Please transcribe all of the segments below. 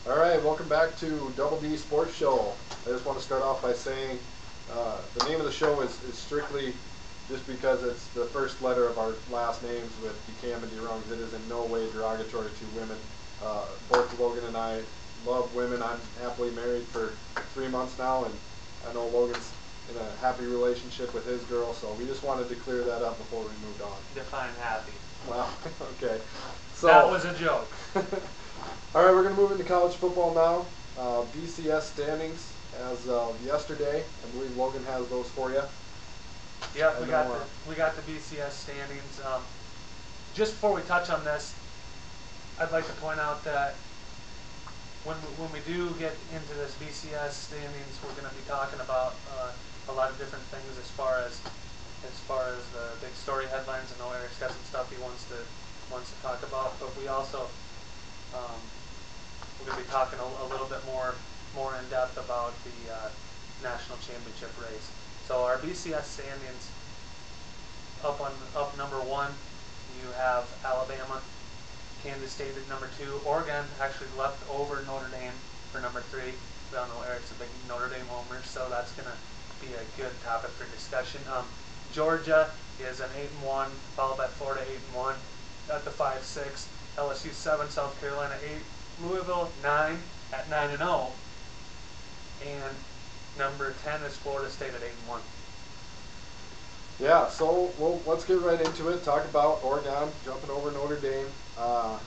All right, welcome back to Double D Sports Show. I just want to start off by saying the name of the show is strictly just because it's the first letter of our last names with DeCam and DeRungs. It is in no way derogatory to women. Both Logan and I love women. I'm happily married for 3 months now, and I know Logan's in a happy relationship with his girl, so we just wanted to clear that up before we moved on. Define happy. Well, okay. So That was a joke. all right, we're going to move into college football now. BCS standings as of yesterday. I believe Logan has those for you. Yep, we got the BCS standings. Just before we touch on this, I'd like to point out that when we do get into this BCS standings, we're going to be talking about a lot of different things as far as the big story headlines. I know Eric's got some stuff he wants to talk about, but we also we're going to be talking a little bit more in depth about the national championship race. So our BCS standings up number 1, you have Alabama, Kansas State at number 2. Oregon actually left over Notre Dame for number 3. We all know Eric's a big Notre Dame homer, so that's going to be a good topic for discussion. Georgia is an 8-1, followed by Florida 8-1 at the 5-6. LSU 7, South Carolina 8, Louisville 9 at 9-0, and number 10 is Florida State at 8-1. Yeah, so let's get right into it. Talk about Oregon jumping over Notre Dame. I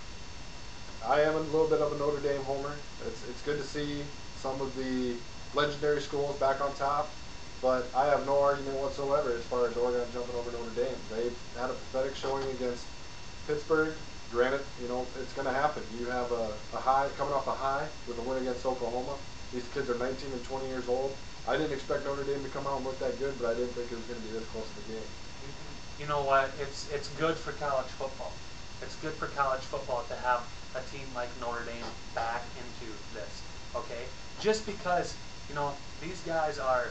am a little bit of a Notre Dame homer. It's good to see some of the legendary schools back on top, but I have no argument whatsoever as far as Oregon jumping over Notre Dame. They've had a pathetic showing against Pittsburgh. Granted, it's going to happen. You have a high, coming off a high with a win against Oklahoma. These kids are 19 and 20 years old. I didn't expect Notre Dame to come out and look that good, but I didn't think it was going to be this close to the game. You know what? It's good for college football. It's good for college football to have a team like Notre Dame back into this. Okay, just because these guys are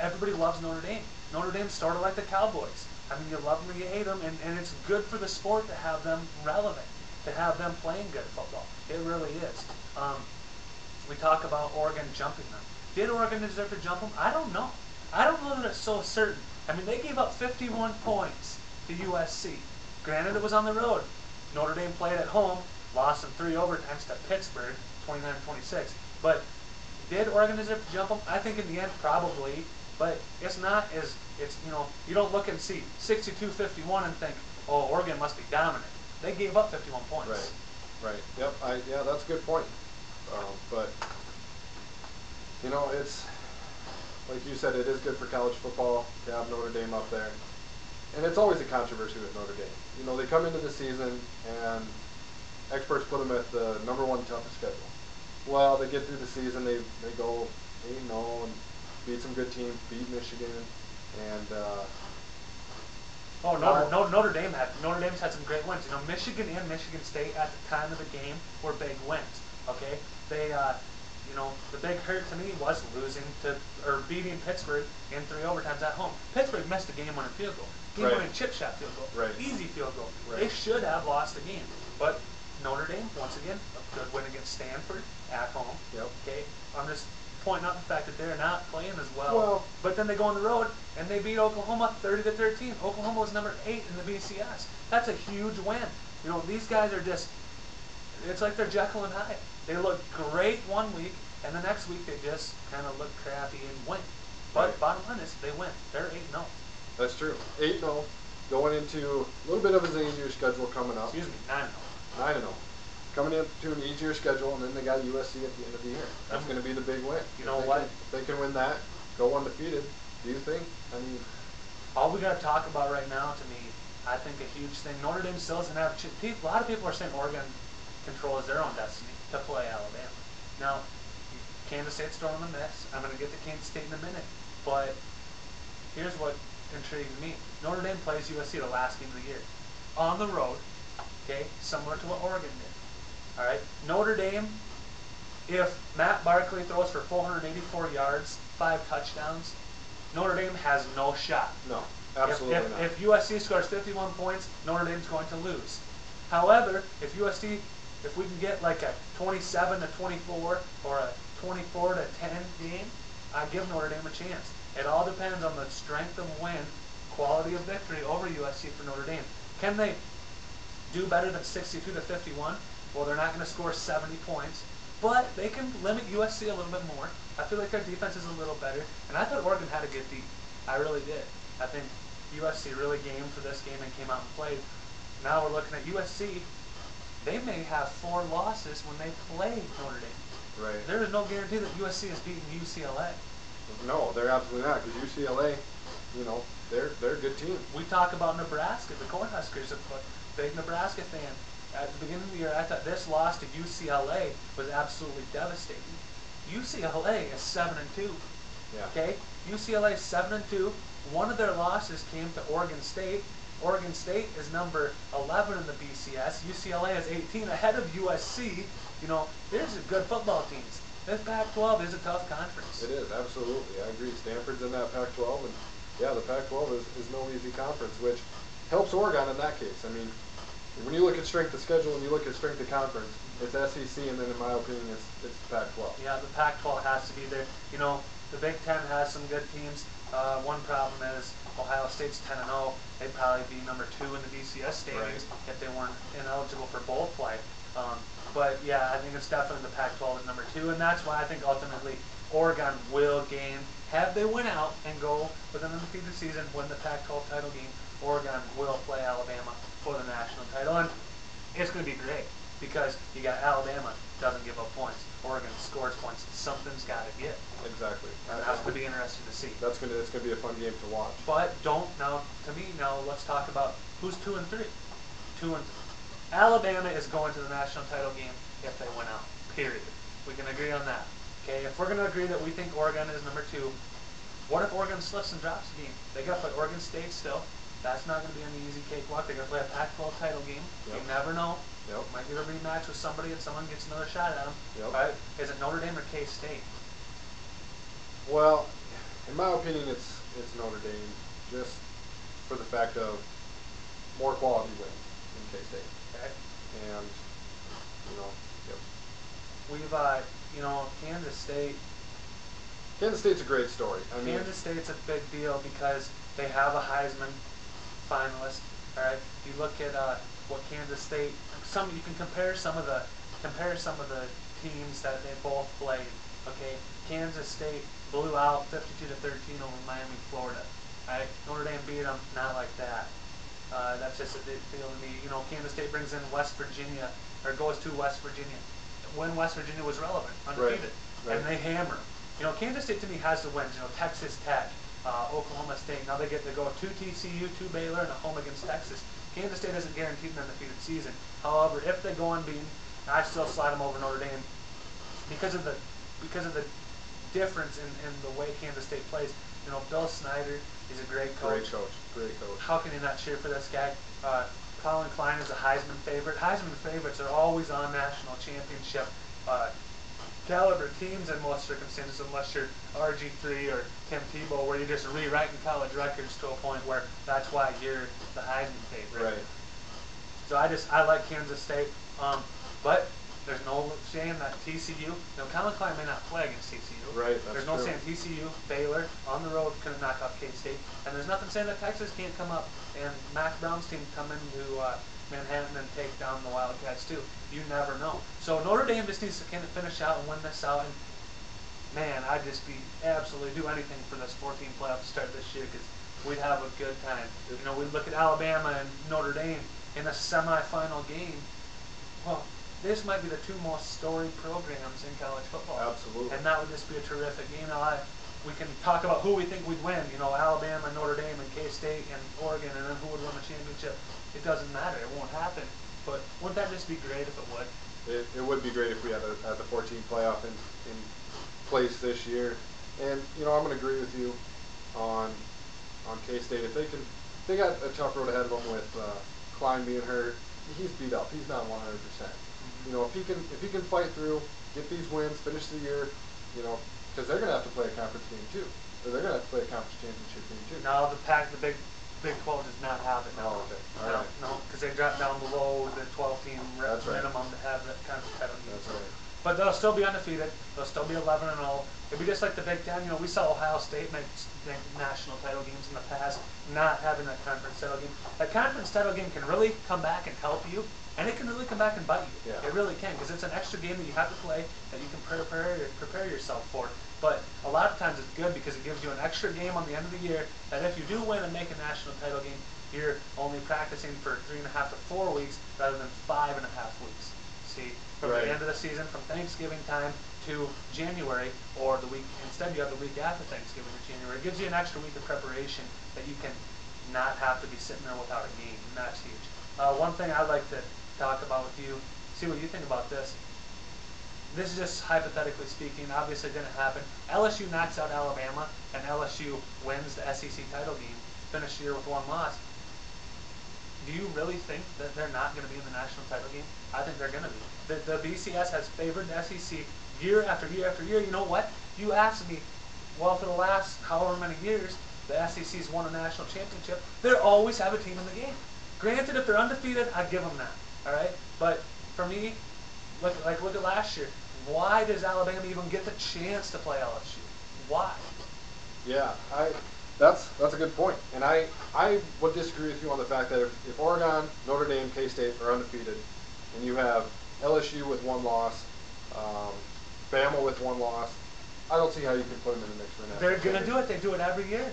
everybody loves Notre Dame. Notre Dame's sort of like the Cowboys. I mean, you love them or you hate them, and it's good for the sport to have them relevant, to have them playing good football. It really is. We talk about Oregon jumping them. Did Oregon deserve to jump them? I don't know. I don't know that it's so certain. I mean, they gave up 51 points to USC. Granted, it was on the road. Notre Dame played at home, lost in 3 overtimes to Pittsburgh, 29-26. But did Oregon deserve to jump them? I think in the end, probably. But it's not as you don't look and see 62-51 and think, oh, Oregon must be dominant. They gave up 51 points. Right. Yep. Yeah, that's a good point. But it's like you said, it is good for college football to have Notre Dame up there, and it's always a controversy with Notre Dame. They come into the season and experts put them at the number 1 toughest schedule. Well, they get through the season, they go 8-0 and beat some good teams, beat Michigan, and Notre Dame's had some great wins. Michigan and Michigan State at the time of the game were big wins. Okay, they the big hurt to me was beating Pittsburgh in 3 overtimes at home. Pittsburgh missed a game-winning field goal, game-winning chip shot field goal, easy field goal. Right. They should have lost the game, but Notre Dame once again a good win against Stanford at home. Yep. Okay, I'm just pointing out the fact that they're not playing as well. But then they go on the road and they beat Oklahoma 30-13. Oklahoma was number 8 in the BCS. That's a huge win. These guys are just, it's like they're Jekyll and Hyde. They look great one week, and the next week they just kind of look crappy and win. But bottom line is they win. They're 8-0. That's true. 8-0, going into a little bit of an easier schedule coming up. Excuse me, 9-0. 9-0. Coming into an easier schedule, and then they got USC at the end of the year. That's going to be the big win. You know what? If they can win that, go undefeated, do you think? I mean, all we got to talk about right now, to me, I think a huge thing, Notre Dame still doesn't have, a lot of people are saying Oregon controls their own destiny to play Alabama. Now, Kansas State's throwing the mess. I'm going to get to Kansas State in a minute. But here's what intrigues me. Notre Dame plays USC the last game of the year. On the road, okay, similar to what Oregon did. All right, Notre Dame, if Matt Barkley throws for 484 yards, 5 touchdowns, Notre Dame has no shot. No, absolutely if USC scores 51 points, Notre Dame's going to lose. However, if USC if we can get like a 27-24 or a 24-10 game, I give Notre Dame a chance. It all depends on the strength of win, quality of victory over USC for Notre Dame. Can they do better than 62-51? Well, they're not going to score 70 points, but they can limit USC a little bit more. I feel like their defense is a little better, and I thought Oregon had a good D. I really did. I think USC really gamed for this game and came out and played. Now we're looking at USC. They may have 4 losses when they play Notre Dame. Right. There is no guarantee that USC is beating UCLA. No, they're absolutely not, because UCLA, they're a good team. We talk about Nebraska. The Cornhuskers, a big Nebraska fan. At the beginning of the year, I thought this loss to UCLA was absolutely devastating. UCLA is 7-2. Yeah. Okay, UCLA is 7-2. One of their losses came to Oregon State. Oregon State is number 11 in the BCS. UCLA is 18, ahead of USC. There's good football teams. This Pac-12 is a tough conference. It is, absolutely. I agree. Stanford's in that Pac-12, and yeah, the Pac-12 is no easy conference, which helps Oregon in that case. I mean, when you look at strength of schedule and you look at strength of conference, it's SEC, and then in my opinion, it's the Pac-12. Yeah, the Pac-12 has to be there. The Big Ten has some good teams. One problem is Ohio State's 10-0. They'd probably be number 2 in the BCS standings if they weren't ineligible for bowl play. But yeah, I think it's definitely the Pac-12 at number 2, and that's why I think ultimately Oregon will gain. Have they win out and go with an undefeated season, win the Pac-12 title game, Oregon will play Alabama for the national title, and it's going to be great because you got Alabama doesn't give up points, Oregon scores points. Something's got to give. Exactly. And that's going to be interesting to see. It's going to be a fun game to watch. But let's talk about who's 2 and 3. 2 and 3. Alabama is going to the national title game if they win out. Period. We can agree on that. Okay. If we're going to agree that we think Oregon is number 2, what if Oregon slips and drops a game? They got to play Oregon State still. That's not going to be an easy cakewalk. They're going to play a Pac-12 title game. Yep. You never know. Yep. Might get a rematch with somebody and someone gets another shot at them. Yep. Right? Is it Notre Dame or K-State? Well, in my opinion, it's Notre Dame, just for the fact of more quality wins in K-State. Okay. And, yep. We've, Kansas State. Kansas State's a great story. Kansas State's a big deal because they have a Heisman finalist. All right. You look at what Kansas State. You can compare some of the teams that they both played. Okay. Kansas State blew out 52-13 over Miami, Florida. All right. Notre Dame beat them. Not like that. That's just a big deal to me. Kansas State brings in West Virginia, or goes to West Virginia when West Virginia was relevant, undefeated, right. and they hammer. Kansas State to me has the wins. Texas Tech, Oklahoma State. Now they get to go to TCU, to Baylor, and a home against Texas. Kansas State isn't guaranteed an undefeated season. However, if they go unbeaten, I still slide them over Notre Dame because of the difference in the way Kansas State plays. Bill Snyder is a great coach. Great coach. How can you not cheer for this guy? Colin Klein is a Heisman favorite. Heisman favorites are always on national championship caliber teams in most circumstances, unless you're RG3 or Tim Tebow, where you're just rewriting college records to a point where that's why you're the Heisman favorite. Right. So I like Kansas State, but there's no saying that TCU. Colin Klein may not play against TCU. Right. There's no saying TCU, Baylor on the road couldn't knock off K-State, and there's nothing saying that Texas can't come up and Mac Brown's team come into Manhattan and take down the Wildcats too. You never know. So Notre Dame just needs to kind of finish out and win this out. And man, I'd just be absolutely do anything for this 14 playoff to start this year because we'd have a good time. We look at Alabama and Notre Dame in a semifinal game. Well, this might be the 2 most storied programs in college football. Absolutely. And that would just be a terrific game. We can talk about who we think would win. Alabama, Notre Dame, and K-State, and Oregon, and then who would win the championship. It doesn't matter. It won't happen. But wouldn't that just be great if it would? It would be great if we had the 14 playoff in place this year. And I'm going to agree with you on K-State. If they got a tough road ahead of them with Klein being hurt. He's beat up. He's not 100%. If he can fight through, get these wins, finish the year, because they're going to have to play a conference game too. Or they're going to have to play a conference championship game too. No, the Big 12 does not have it now. Oh, okay. All right. No, because they dropped down below the 12-team minimum to have it. But they'll still be undefeated. They'll still be 11-0. It'll be just like the Big Ten. You know, we saw Ohio State make national title games in the past, not having that conference title game. That conference title game can really come back and help you, and it can really come back and bite you. Yeah. It really can, because it's an extra game that you have to play that you can prepare yourself for. But a lot of times it's good because it gives you an extra game on the end of the year that if you do win and make a national title game, you're only practicing for 3.5 to 4 weeks rather than 5.5 weeks. See, from Right. the end of the season, from Thanksgiving time to January, or the week, instead you have the week after Thanksgiving in January. It gives you an extra week of preparation that you can not have to be sitting there without a game, and that's huge. One thing I'd like to talk about with you, see what you think about this. This is just hypothetically speaking, obviously didn't happen. LSU knocks out Alabama, and LSU wins the SEC title game, finish the year with 1 loss. Do you really think that they're not going to be in the national title game? I think they're going to be. The BCS has favored the SEC year after year after year. You know what? You asked me, well, for the last however many years, the SEC's won a national championship. They always have a team in the game. Granted, if they're undefeated, I give them that. All right? But for me, look at last year. Why does Alabama even get the chance to play LSU? Why? Yeah, that's a good point. And I would disagree with you on the fact that if Oregon, Notre Dame, K-State are undefeated, and you have LSU with 1 loss, Bama with 1 loss, I don't see how you can put them in the mix for a national They're going to championship. do it. They do it every year.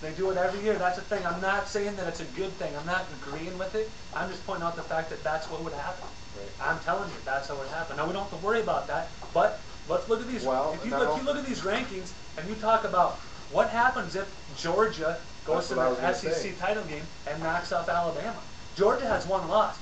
They do it every year. That's the thing. I'm not saying that it's a good thing. I'm not agreeing with it. I'm just pointing out the fact that that's what would happen. Right. I'm telling you, that's how it would happen. Now, we don't have to worry about that, but let's look at these. Well, if you now- look at these rankings and you talk about what happens if Georgia goes That's to what I was the gonna SEC say. title game and knocks off Alabama. Georgia has 1 loss.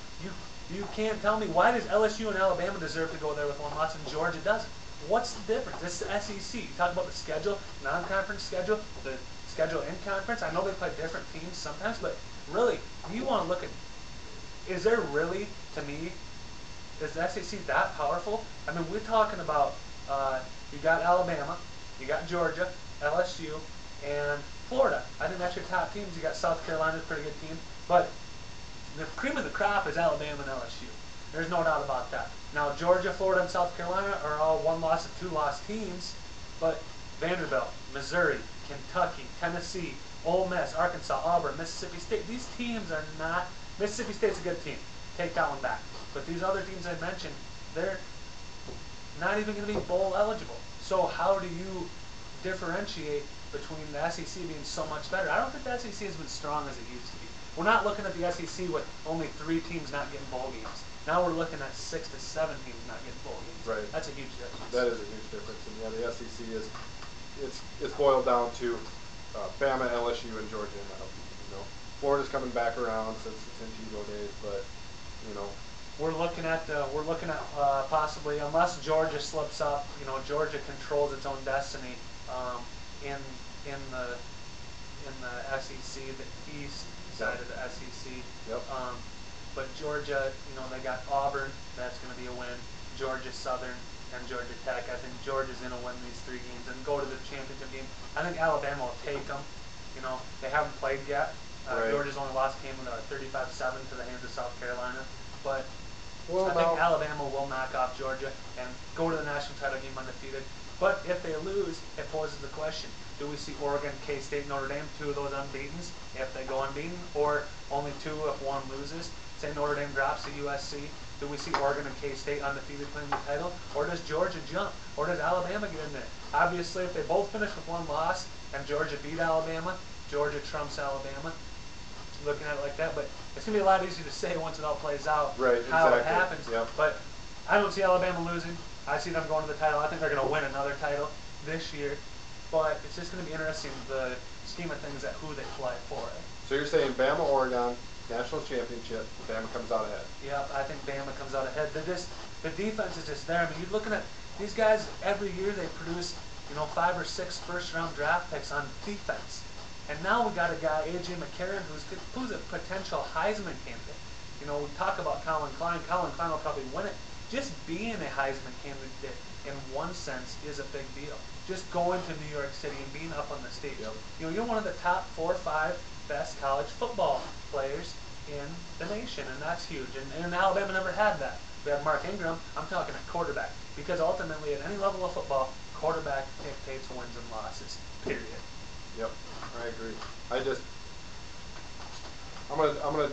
You can't tell me, why does LSU and Alabama deserve to go there with 1 loss and Georgia doesn't? What's the difference? This is the SEC. You talk about the schedule, non-conference schedule, the schedule in conference. I know they play different teams sometimes, but really, you want to look at, is there really, to me, is the SEC that powerful? I mean, we're talking about, you got Alabama, you got Georgia, LSU, and Florida. I think that's your top teams. You got South Carolina, pretty good team. But the cream of the crop is Alabama and LSU. There's no doubt about that. Now, Georgia, Florida, and South Carolina are all 1 loss and 2 loss teams, but Vanderbilt, Missouri, Kentucky, Tennessee, Ole Miss, Arkansas, Auburn, Mississippi State, these teams are not, Mississippi State's a good team. Take that one back. But these other teams I mentioned, they're not even going to be bowl eligible. So how do you differentiate between the SEC being so much better? I don't think the SEC has been strong as it used to be. We're not looking at the SEC with only 3 teams not getting bowl games. Now we're looking at 6 to 7 teams not getting bowl games. Right. That's a huge difference. That is a huge difference. And yeah, the SEC is it's boiled down to Bama, LSU, and Georgia now. You know, Florida's coming back around since the Tim Tebow days, but you know, We're looking at possibly, unless Georgia slips up, you know, Georgia controls its own destiny in the SEC, the East side of the SEC. Yep. But Georgia, you know, they got Auburn. That's going to be a win. Georgia Southern and Georgia Tech. I think Georgia's going to win these 3 games and go to the championship game. I think Alabama will take them. You know, they haven't played yet. Right. Georgia's only lost came with a 35-7 to the hands of South Carolina. But well, I think Alabama will knock off Georgia and go to the national title game undefeated. But if they lose, it poses the question: do we see Oregon, K-State, Notre Dame, 2 of those unbeaten, if they go unbeaten, or only 2 if 1 loses? Say Notre Dame drops to USC. Do we see Oregon and K-State undefeated playing the title, or does Georgia jump, or does Alabama get in there? Obviously, if they both finish with 1 loss and Georgia beat Alabama, Georgia trumps Alabama. Looking at it like that, but it's gonna be a lot easier to say once it all plays out Right, how it exactly. happens. Yep. But I don't see Alabama losing. I see them going to the title. I think they're gonna win another title this year. But it's just gonna be interesting the scheme of things at who they play for it. So you're saying Bama, Oregon, national championship, Bama comes out ahead. Yep, I think Bama comes out ahead. The defense is just there. I mean, you're looking at these guys every year. They produce, you know, 5 or 6 first-round draft picks on defense. And now we got a guy, A.J. McCarron, who's a potential Heisman candidate. You know, we talk about Colin Klein. Colin Klein will probably win it. Just being a Heisman candidate, in one sense, is a big deal. Just going to New York City and being up on the stage. Yep. You know, you're one of the top 4 or 5 best college football players in the nation, and that's huge. And Alabama never had that. we have Mark Ingram. I'm talking a quarterback. Because ultimately, at any level of football, quarterback dictates wins and losses. Period. Yep, I agree. I'm gonna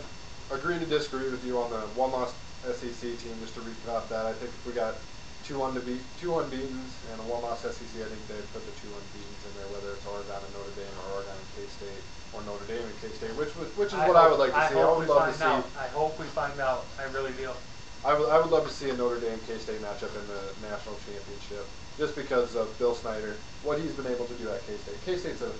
agree to disagree with you on the one-loss SEC team. Just to recap that, I think if we got two unbeatens and a one-loss SEC, I think they'd put the two unbeatens in there, whether it's Oregon and Notre Dame or Oregon and K-State or Notre Dame and K-State, which is what I would like to see. I would love to see. I hope we find out. I really do. I would love to see a Notre Dame K-State matchup in the national championship, just because of Bill Snyder, what he's been able to do at K-State. K-State's a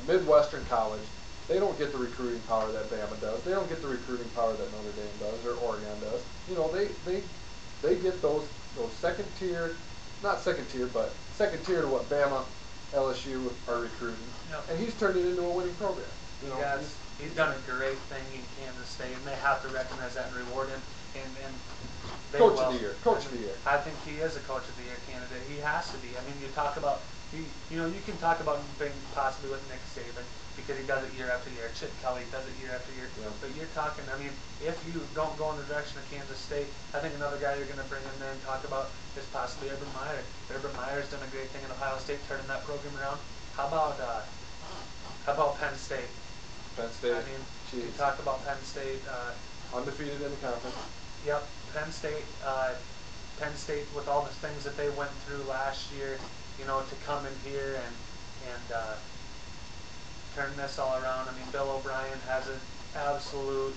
Midwestern college. They don't get the recruiting power that Bama does. They don't get the recruiting power that Notre Dame does or Oregon does. You know, they get those second tier, not second tier, but second tier to what Bama, LSU are recruiting. Yep. And he's turned it into a winning program. You know, he's done a great thing in Kansas State, and they have to recognize that and reward him. And Coach of the year. Coach of the year. I think he is a Coach of the Year candidate. He has to be. I mean, you talk about you can talk about him being possibly with Nick Saban because he does it year after year. Chip Kelly does it year after year. Yeah. But you're talking. I mean, if you don't go in the direction of Kansas State, I think another guy you're going to bring in there and talk about is possibly Urban Meyer. Urban Meyer's done a great thing in Ohio State, turning that program around. How about Penn State? Penn State. I mean, you talk about Penn State. Undefeated in the conference. Yep, Penn State with all the things that they went through last year, you know, to come in here and turn this all around. I mean, Bill O'Brien has an absolute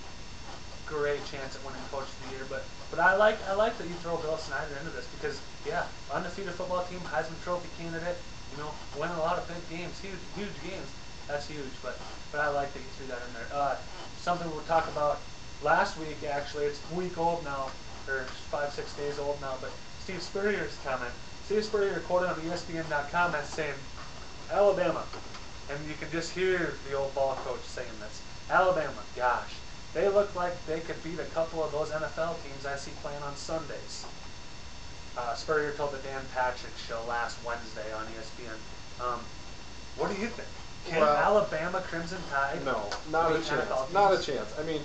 great chance at winning Coach of the Year, but I like that you throw Bill Snyder into this because undefeated football team, Heisman Trophy candidate, you know, winning a lot of big games, huge games. That's huge, but I like that you threw that in there. Something we'll talk about. Last week, actually, it's a week old now, or 5-6 days old now, but Steve Spurrier's comment. Steve Spurrier quoted on ESPN.com as saying, Alabama, and you can just hear the old ball coach saying this, Alabama, gosh, they look like they could beat a couple of those NFL teams I see playing on Sundays. Spurrier told the Dan Patrick show last Wednesday on ESPN. What do you think? Can Alabama Crimson Tide? No, not a chance. Not a chance. I mean,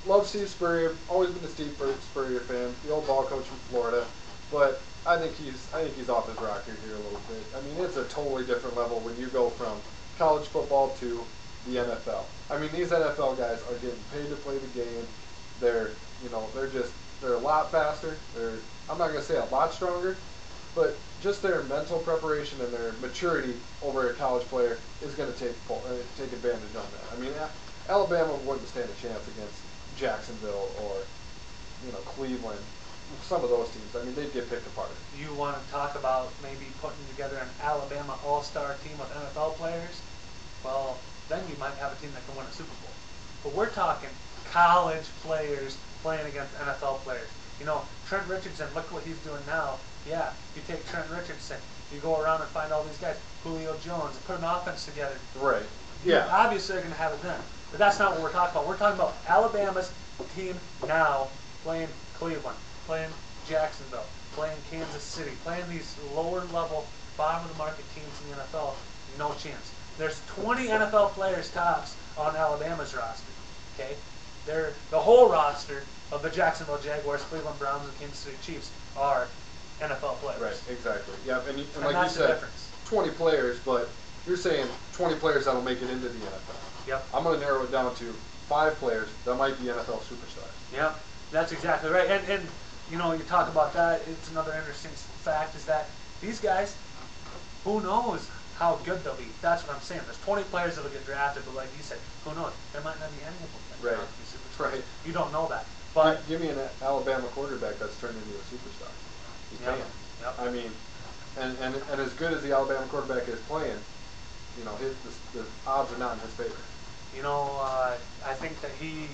love Steve Spurrier. Always been a Steve Spurrier fan. The old ball coach from Florida, but I think he's off his rocker here a little bit. I mean, it's a totally different level when you go from college football to the NFL. I mean, these NFL guys are getting paid to play the game. They're a lot faster. I'm not gonna say a lot stronger, but just their mental preparation and their maturity over a college player is going to take advantage on that. I mean, Alabama wouldn't stand a chance against Jacksonville or, you know, Cleveland, some of those teams. I mean, they'd get picked apart. You want to talk about maybe putting together an Alabama all-star team with NFL players? Well, then you might have a team that can win a Super Bowl. But we're talking college players playing against NFL players. You know, Trent Richardson, look what he's doing now. Yeah, you take Trent Richardson, you go around and find all these guys, Julio Jones, and put an offense together. Right. Yeah. Obviously, they're going to have it then. But that's not what we're talking about. We're talking about Alabama's team now playing Cleveland, playing Jacksonville, playing Kansas City, playing these lower-level, bottom-of-the-market teams in the NFL. No chance. There's 20 NFL players tops on Alabama's roster. Okay? The whole roster of the Jacksonville Jaguars, Cleveland Browns, and Kansas City Chiefs are NFL players. Right, exactly. Yeah, and like that's you said, difference. 20 players, but you're saying 20 players that'll make it into the NFL. Yep. I'm going to narrow it down to 5 players that might be NFL superstars. Yep, that's exactly right. And you know, you talk about that, it's another interesting fact is that these guys, who knows how good they'll be. That's what I'm saying. There's 20 players that'll get drafted, but like you said, who knows? There might not be any of them that Right. turn out to be superstars. Right. You don't know that. But give me an Alabama quarterback that's turned into a superstar. He's playing. Yep. I mean, and as good as the Alabama quarterback is playing, you know, the odds are not in his favor. You know, I think that he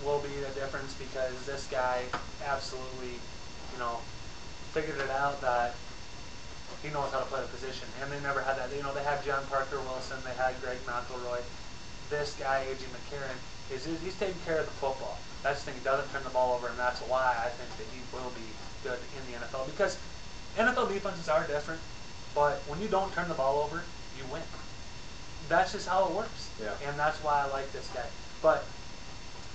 will be the difference because this guy absolutely, you know, figured it out that he knows how to play the position. And they never had that. You know, they had John Parker Wilson, they had Greg McElroy. This guy, A.J. McCarron, he's taking care of the football. That's the thing. He doesn't turn the ball over, and that's why I think that he will be good in the NFL. Because NFL defenses are different, but when you don't turn the ball over, you win. That's just how it works. Yeah. And that's why I like this guy. But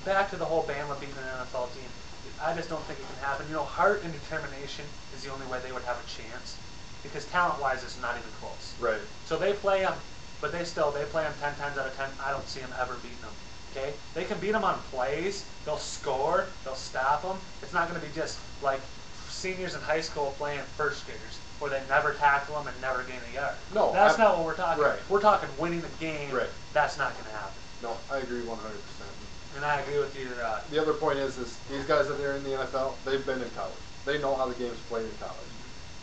back to the whole Bama being an NFL team. I just don't think it can happen. You know, heart and determination is the only way they would have a chance, because talent-wise, it's not even close. Right. So they play them, but they play them 10 times out of 10. I don't see them ever beating them. Okay, they can beat them on plays. They'll score. They'll stop them. It's not going to be just like seniors in high school playing first graders, where they never tackle them and never gain a yard. No, that's not what we're talking. Right. We're talking winning the game. Right. That's not going to happen. No, I agree 100%. And I agree with you. The other point is these guys that are in the NFL, they've been in college. They know how the game's played in college.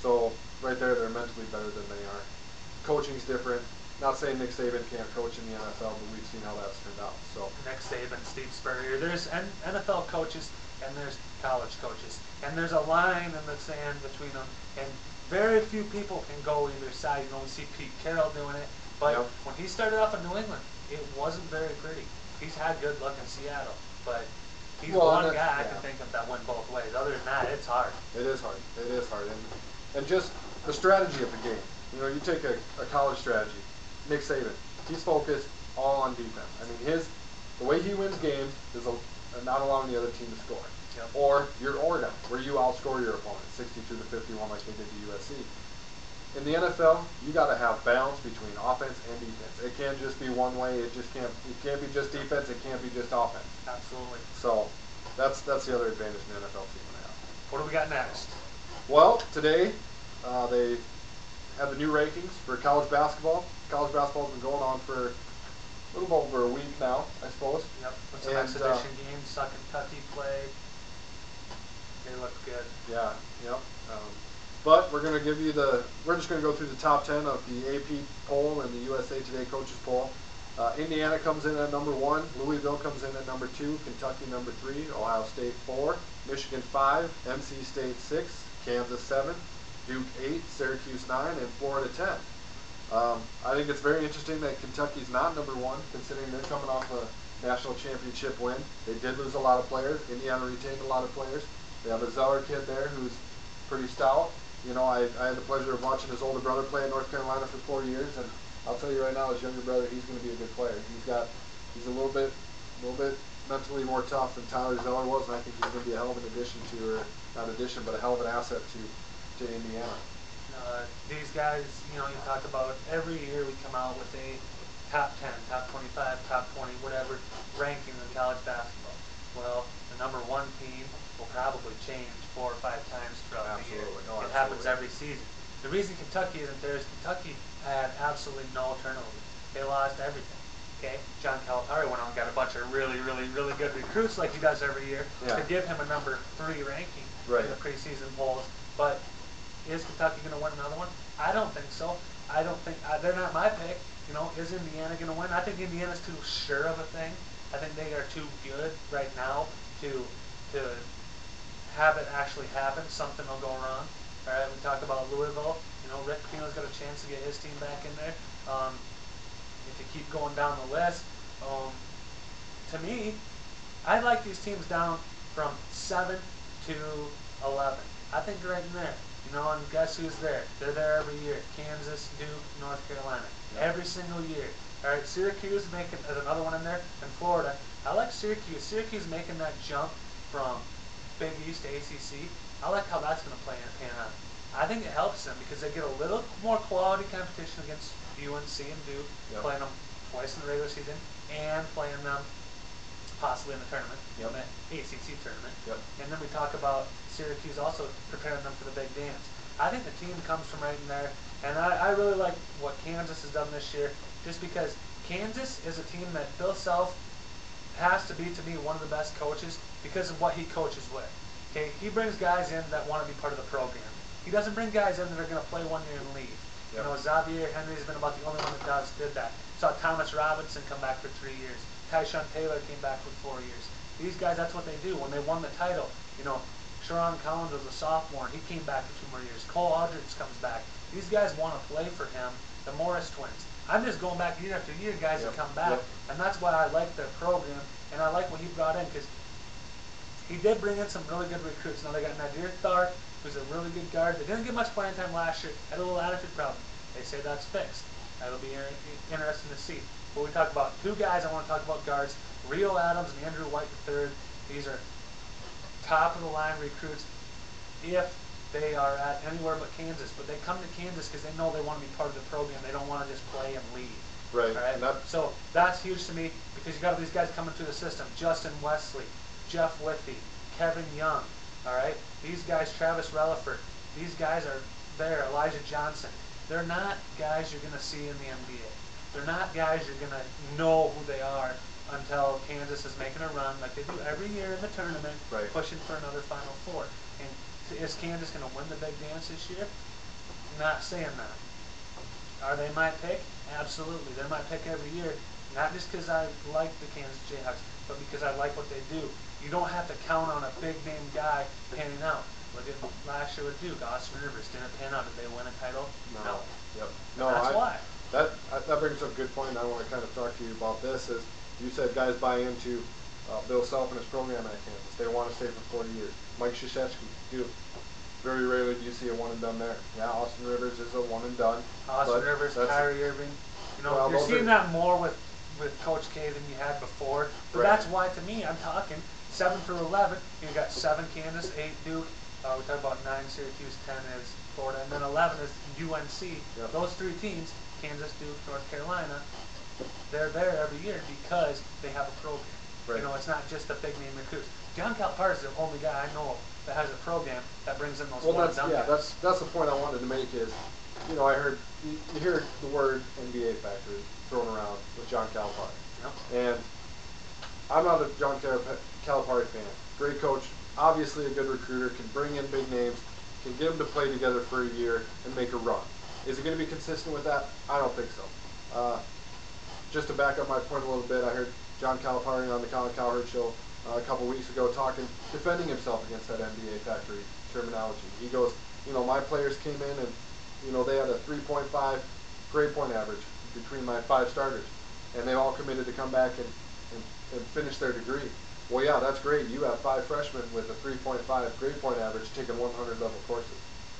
So right there, they're mentally better than they are. Coaching's different. Not saying Nick Saban can't coach in the NFL, but we've seen how that's turned out. So Nick Saban, Steve Spurrier. There's NFL coaches and there's college coaches, and there's a line in the sand between them. And very few people can go either side. You know, we see Pete Carroll doing it, but when he started off in New England, it wasn't very pretty. He's had good luck in Seattle, but he's one guy I can think of that went both ways. Other than that, it's hard. It is hard. It is hard. And just the strategy of the game. You know, you take a college strategy. Nick Saban, he's focused all on defense. I mean, the way he wins games is not allowing the other team to score. Yep. Or your Oregon, where you outscore your opponent 62-51 like they did to USC. In the NFL, you got to have balance between offense and defense. It can't just be one way. It can't be just defense. It can't be just offense. Absolutely. So that's the other advantage an NFL team would have. What do we got next? Well, today they have the new rankings for college basketball. College basketball's been going on for a little over a week now, I suppose. Yep. With some exhibition games, saw Kentucky play. They looked good. Yeah. Yep. But we're going to give you we're just going to go through the top 10 of the AP poll and the USA Today coaches poll. Indiana comes in at number 1, Louisville comes in at number 2, Kentucky number 3, Ohio State 4, Michigan 5, NC State 6, Kansas 7, Duke 8, Syracuse 9, and Florida 10. I think it's very interesting that Kentucky's not number 1, considering they're coming off a national championship win. They did lose a lot of players. Indiana retained a lot of players. They have a Zeller kid there who's pretty stout. You know, I had the pleasure of watching his older brother play in North Carolina for 4 years, and I'll tell you right now, his younger brother, he's going to be a good player. He's a little bit mentally more tough than Tyler Zeller was, and I think he's going to be a hell of an addition to, or not addition, but a hell of an asset to Indiana. These guys, you know, you talk about every year we come out with a top 10, top 25, top 20, whatever, ranking in college basketball. Well, the number 1 team will probably change 4 or 5 times throughout the year. Oh, it happens every season. The reason Kentucky isn't there is Kentucky had absolutely no turnover. They lost everything. Okay, John Calipari went on and got a bunch of really, really, really good recruits like he does every year to give him a number 3 ranking in the preseason polls. But is Kentucky going to win another one? I don't think so. I don't think they're not my pick. You know, is Indiana going to win? I think Indiana's too sure of a thing. I think they are too good right now to have it actually happen. Something will go wrong. All right, we talk about Louisville. You know, Rick Pitino's got a chance to get his team back in there. If you keep going down the list, to me, I like these teams down from 7 to 11. I think right in there. You know, and guess who's there? They're there every year. Kansas, Duke, North Carolina. Every single year. All right, Syracuse making another one in there, and Florida. I like Syracuse. Syracuse making that jump from Big East to ACC. I like how that's going to pan out. I think it helps them because they get a little more quality competition against UNC and Duke, playing them twice in the regular season, and playing them possibly in the tournament, the ACC tournament. And then we talk about Syracuse also preparing them for the big dance. I think the team comes from right in there, and I really like what Kansas has done this year, just because Kansas is a team that Bill Self has to be, to me, one of the best coaches because of what he coaches with. Okay, he brings guys in that want to be part of the program. He doesn't bring guys in that are going to play 1 year and leave. You know, Xavier Henry's been about the only one that did that. Saw Thomas Robinson come back for 3 years. Tyshawn Taylor came back for 4 years. These guys, that's what they do. When they won the title, you know, Sharon Collins was a sophomore, and he came back for 2 more years. Cole Aldrich comes back. These guys want to play for him. The Morris twins. I'm just going back year after year, guys that come back, and that's why I like their program, and I like what he brought in, because he did bring in some really good recruits. Now they got Nadir Tharp, who's a really good guard. They didn't get much playing time last year. Had a little attitude problem. They say that's fixed. That'll be interesting to see. But we talk about 2 guys I want to talk about guards, Rio Adams and Andrew White III. These are top of the line recruits if they are at anywhere but Kansas. But they come to Kansas because they know they want to be part of the program. They don't want to just play and leave. Right. All right? And that, So that's huge to me because you got all these guys coming through the system. Justin Wesley, Jeff Withey, Kevin Young. All right. These guys, Travis Relaford. These guys are there. Elijah Johnson. They're not guys you're going to see in the NBA. They're not guys you're going to know who they are until Kansas is making a run like they do every year in the tournament, Right. pushing for another Final Four. And is Kansas going to win the big dance this year? Not saying that. Are they my pick? Absolutely. They're my pick every year. Not just because I like the Kansas Jayhawks, but because I like what they do. You don't have to count on a big name guy panning out. Look at last year with Duke. Austin Rivers didn't pan out. Did they win a title? No. Yep. And No, that's why. That brings up a good point, and I want to kind of talk to you about this. Is you said guys buy into Bill Self and his program at Kansas. They want to stay for 40 years. Mike Krzyzewski, do. Very rarely do you see a one and done there. Yeah, Austin Rivers is a one and done. Austin Rivers, Kyrie Irving. You know, you're seeing that more with Coach K than you had before. But Right. that's why, to me, I'm talking 7 through 11. You got 7 Kansas, 8 Duke. We talk about 9 Syracuse, 10 is Florida, and then 11 is UNC. Yep. Those 3 teams, Kansas, Duke, North Carolina, they're there every year because they have a program. Right. You know, it's not just the big name recruits. John Calipari is the only guy I know that has a program that brings in those Well, one and done guys. that's the point I wanted to make. Is I heard you hear the word NBA factory thrown around with John Calipari, Yep. and I'm not a John Calipari fan. Great coach, obviously a good recruiter, can bring in big names, can get them to play together for a year and make a run. Is he going to be consistent with that? I don't think so. Just to back up my point a little bit, I heard John Calipari on the Colin Cowherd show a couple weeks ago defending himself against that NBA factory terminology. He goes, my players came in and, they had a 3.5 grade point average between my 5 starters, and they all committed to come back and finish their degree. Well, yeah, that's great. You have 5 freshmen with a 3.5 grade point average taking 100 level courses.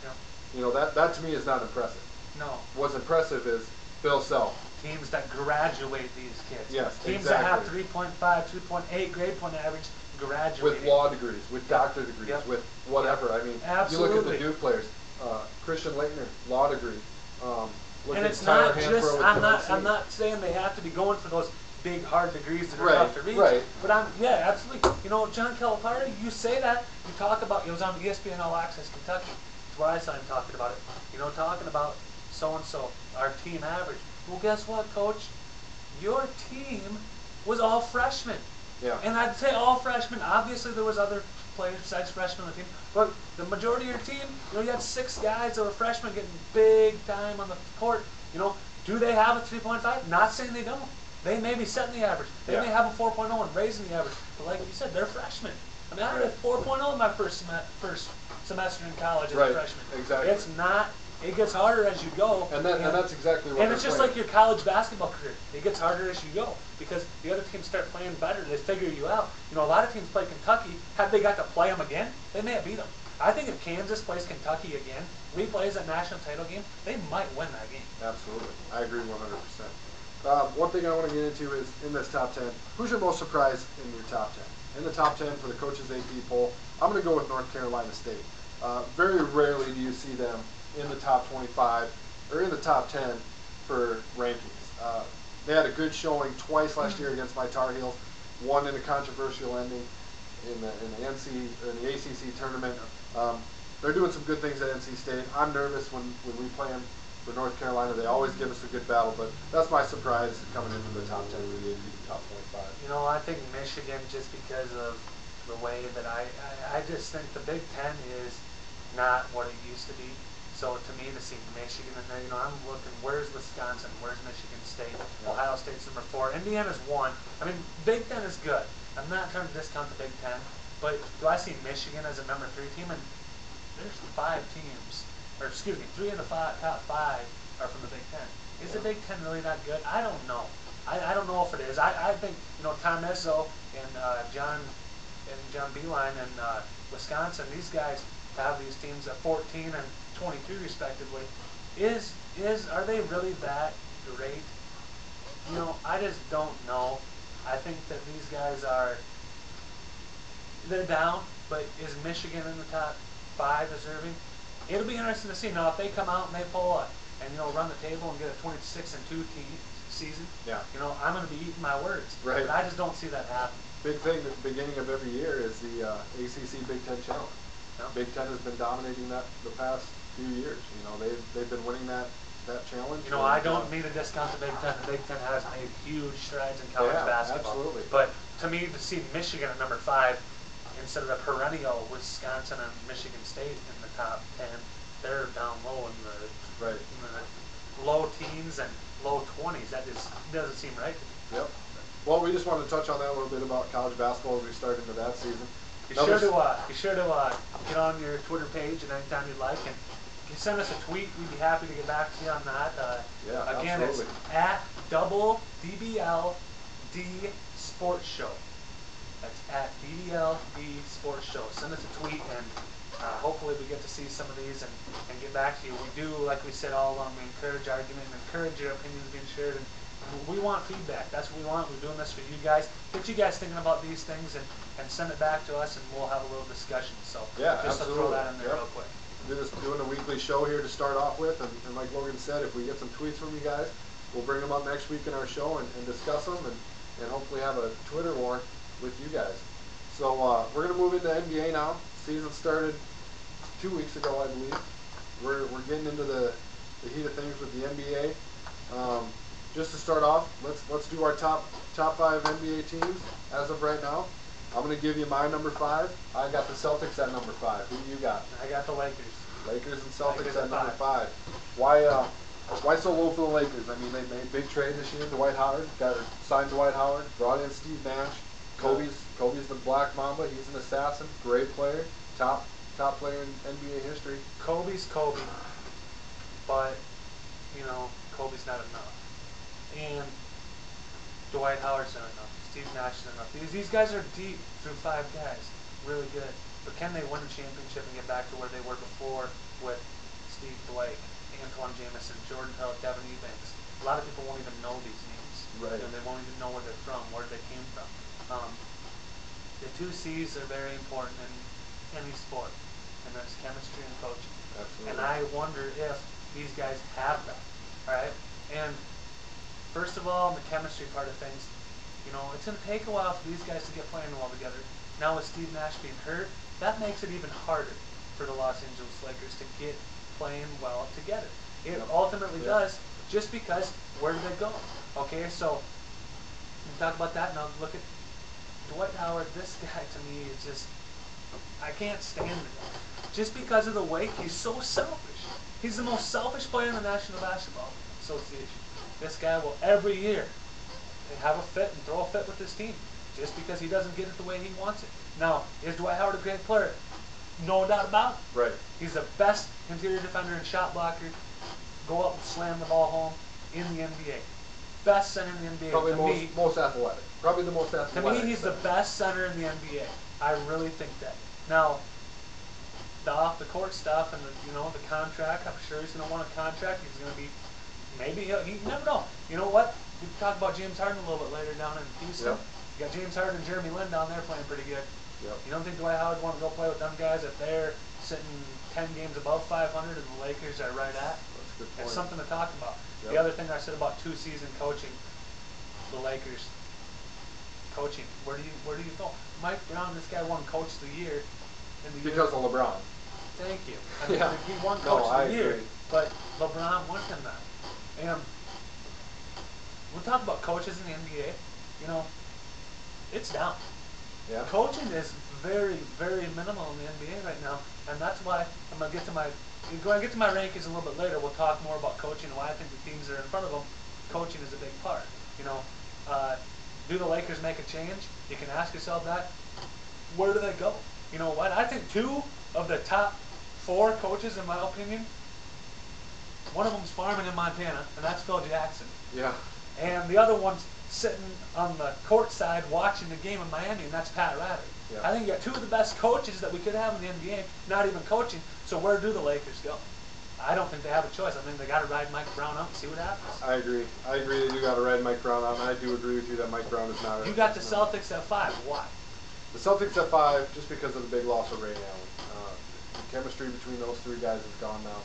Yeah. That to me is not impressive. No. What's impressive is Bill Self. Teams that graduate these kids. Yes, Teams exactly. that have 3.5, 3.8 grade point average graduating. With law degrees, with doctor degrees, Yep. with whatever. I mean, Absolutely. you look at the Duke players. Christian Leitner, law degree. Look And at it's Tyler not Hansbrough just, with I'm UNC. not saying they have to be going for those big, hard degrees that are Right, tough to reach. right. But absolutely. John Calipari, you say that, you talk about, it was on ESPN All Access Kentucky. That's where I saw him talking about it. Talking about so-and-so, our team average. Well, guess what, Coach? Your team was all freshmen. Yeah. And I'd say all freshmen. Obviously, there was other players besides freshmen on the team. But the majority of your team, you had 6 guys that were freshmen getting big time on the court. Do they have a 3.5? Not saying they don't. They may be setting the average. They may have a 4.0 and raising the average. But like you said, they're freshmen. I mean, I had a 4.0 in my first semester in college as a freshman. Exactly. It's not. It gets harder as you go. And that's exactly what. And it's just like your college basketball career. It gets harder as you go because the other teams start playing better. They figure you out. A lot of teams play Kentucky. Had they got to play them again, they may have beat them. I think if Kansas plays Kentucky again, replays a national title game, they might win that game. Absolutely. I agree 100%. One thing I want to get into is in this top 10, who's your most surprised in your top 10? In the top 10 for the Coaches AP poll, I'm going to go with North Carolina State. Very rarely do you see them in the top 25 or in the top 10 for rankings. They had a good showing twice last year against my Tar Heels, one in a controversial ending in the ACC tournament. They're doing some good things at NC State. I'm nervous when we play them for North Carolina. They always give us a good battle, but that's my surprise coming into the top 10 for the AP top 25. I think Michigan, just because of the way that I just think the Big Ten is not what it used to be. So to me, to see Michigan in there, I'm looking, where's Wisconsin, where's Michigan State, Ohio State's number 4, Indiana's 1. I mean, Big Ten is good. I'm not trying to discount the Big Ten, but do I see Michigan as a number 3 team? And there's 5 teams, or excuse me, 3 of the top 5 are from the Big Ten. Is the Big Ten really that good? I don't know. I don't know if it is. I think Tom Izzo and John Beilein and Wisconsin, these guys have these teams at 14 and 22 respectively. Are they really that great? I just don't know. I think that these guys they're down. but is Michigan in the top 5 deserving? It'll be interesting to see. Now, if they come out and they pull and run the table and get a 26-2 season, yeah, I'm going to be eating my words. Right. But I just don't see that happening. Big thing at the beginning of every year is the ACC Big Ten Challenge. Yeah. Big Ten has been dominating that the past few years. They've been winning that challenge. I don't mean to discount the Big Ten. The Big Ten has made huge strides in college basketball. Absolutely. But to me, to see Michigan at number 5 instead of the perennial Wisconsin and Michigan State in the top 10, they're down low in the low teens and low 20s. That just doesn't seem right to me. Yep. Well, we just wanted to touch on that a little bit about college basketball as we start into that season. Be sure to get on your Twitter page and anytime you'd like, and send us a tweet. We'd be happy to get back to you on that. Again, absolutely. It's at DBLD Sports Show. That's at DBLD Sports Show. Send us a tweet, and hopefully we get to see some of these and get back to you. We do, like we said all along, we encourage argument and encourage your opinions being shared. And we want feedback. That's what we want. We're doing this for you guys. Get you guys thinking about these things and send it back to us, and we'll have a little discussion. So just to throw that in there real quick. We're just doing a weekly show here to start off with, and like Logan said, if we get some tweets from you guys, we'll bring them up next week in our show and discuss them and hopefully have a Twitter war with you guys. So we're going to move into NBA now. Season started 2 weeks ago, I believe. We're getting into the heat of things with the NBA. Just to start off, let's do our top 5 NBA teams as of right now. I'm going to give you my number 5. I got the Celtics at number 5. Who do you got? I got the Lakers. Lakers and Celtics at number 5. Why so low for the Lakers? I mean, they made a big trade this year. Dwight Howard signed Dwight Howard, brought in Steve Nash. Kobe's the Black Mamba. He's an assassin, great player, top player in NBA history. Kobe's Kobe, but Kobe's not enough. And Dwight Howard's not enough. Steve Nash is enough. These guys are deep through 5 guys, really good. But can they win a championship and get back to where they were before with Steve Blake, Antoine Jamison, Jordan Hill, Devin Eubanks? A lot of people won't even know these names. Right. They won't even know where they're from, where they came from. The 2 C's are very important in any sport, and that's chemistry and coaching. Absolutely. And I wonder if these guys have that. All right. And first of all, the chemistry part of things, it's going to take a while for these guys to get playing well together. Now with Steve Nash being hurt, that makes it even harder for the Los Angeles Lakers to get playing well together. It ultimately does, just because where do they go? Okay, so we talk about that. Now look at Dwight Howard. This guy to me is just, I can't stand it. Just because of the way he's so selfish. He's the most selfish player in the National Basketball Association. This guy will every year have a fit and throw a fit with his team just because he doesn't get it the way he wants it. Now, is Dwight Howard a great player? No doubt about it. Right. He's the best interior defender and shot blocker. Go up and slam the ball home in the NBA. Best center in the NBA. Probably most athletic. Probably the most athletic. To me, he's the best center in the NBA. I really think that. Now, the off the court stuff and the contract. I'm sure he's going to want a contract. He's going to be you never know. You know what? We can talk about James Harden a little bit later down in Houston. Yep. You got James Harden and Jeremy Lin down there playing pretty good. Yep. You don't think Dwight Howard want to go play with them guys if they're sitting 10 games above 500 and the Lakers are right at? That's a good point. It's something to talk about. Yep. The other thing I said about 2-season coaching, the Lakers coaching. Where do you go? Mike Brown, this guy won Coach of the Year because of LeBron. Thank you. I mean, he won Coach of the Year, but LeBron won him that. And we'll talk about coaches in the NBA. It's down. Yeah. Coaching is very, very minimal in the NBA right now, and that's why I'm going to get to my rankings a little bit later. We'll talk more about coaching and why I think the teams that are in front of them, coaching is a big part. Do the Lakers make a change? You can ask yourself that. Where do they go? You know what? I think 2 of the top 4 coaches, in my opinion, one of them's farming in Montana, and that's Phil Jackson. Yeah. And the other one's sitting on the court side watching the game in Miami, and that's Pat Riley. Yeah. I think you got 2 of the best coaches that we could have in the NBA, not even coaching. So where do the Lakers go? I don't think they have a choice. I think they got to ride Mike Brown out and see what happens. I agree. They do got to ride Mike Brown out, and I do agree with you that Mike Brown is not. You got the Celtics at 5. Why? The Celtics at 5, just because of the big loss of Ray Allen. The chemistry between those three guys is gone now.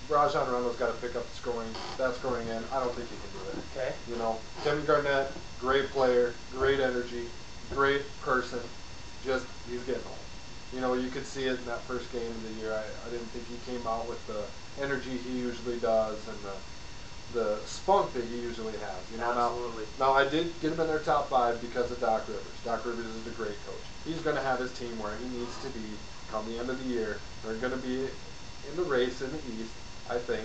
Rajon Rondo's got to pick up the scoring. That scoring end, I don't think he can do it. Okay. You know, Kevin Garnett, great player, great energy, great person. Just, he's getting old. You know, you could see it in that first game of the year. I didn't think he came out with the energy he usually does and the spunk that he usually has. You know, Absolutely. Now I did get him in their top 5 because of Doc Rivers. Doc Rivers is a great coach. He's going to have his team where he needs to be come the end of the year. They're going to be in the race in the East, I think.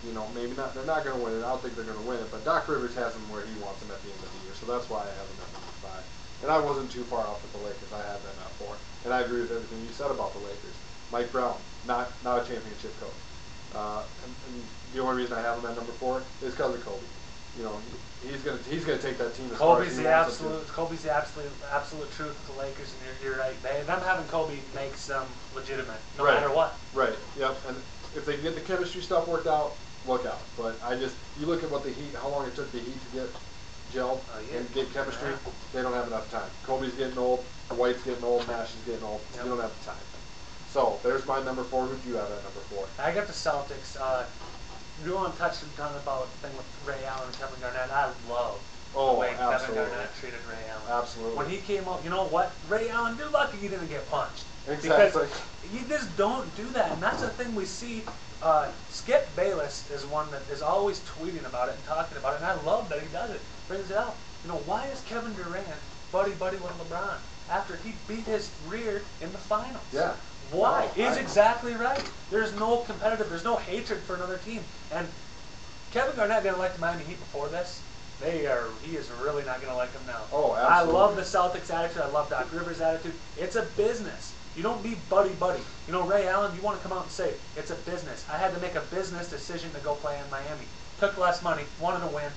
You know, maybe not. They're not going to win it. I don't think they're going to win it. But Doc Rivers has him where he wants him at the end of the year. So that's why I have him at number 5. And I wasn't too far off with the Lakers. I had them at 4. And I agree with everything you said about the Lakers. Mike Brown, not a championship coach. And the only reason I have him at number 4 is because of Kobe. You know, he's gonna take that team as far as he wants them to. Kobe's the absolute truth of the Lakers, and you're right. Them having Kobe makes them legitimate, no matter what. Right. Yep. And if they can get the chemistry stuff worked out, look out. But you look at what the Heat, how long it took the Heat to get gelled and get chemistry. Yeah. They don't have enough time. Kobe's getting old. White's getting old. Nash is getting old. Yep. You don't have the time. So there's my number 4. Who do you have at number 4? I got the Celtics. You want to touch on about the thing with Ray Allen and Kevin Garnett? I love the way absolutely. Kevin Garnett treated Ray Allen. Absolutely. When he came up, you know what? Ray Allen, you're lucky you didn't get punched. Exactly. Because you just don't do that. And that's the thing we see. Skip Bayless is one that is always tweeting about it and talking about it, and I love that he does it. Brings it out. You know, why is Kevin Durant buddy with LeBron after he beat his rear in the finals? Yeah. Why? No, He's exactly right. There's no there's no hatred for another team. And Kevin Garnett didn't like the Miami Heat before this. He is really not going to like them now. Oh, absolutely. I love the Celtics attitude. I love Doc Rivers' attitude. It's a business. You don't be buddy. You know, Ray Allen, you want to come out and say, it's a business. I had to make a business decision to go play in Miami. Took less money, wanted to win.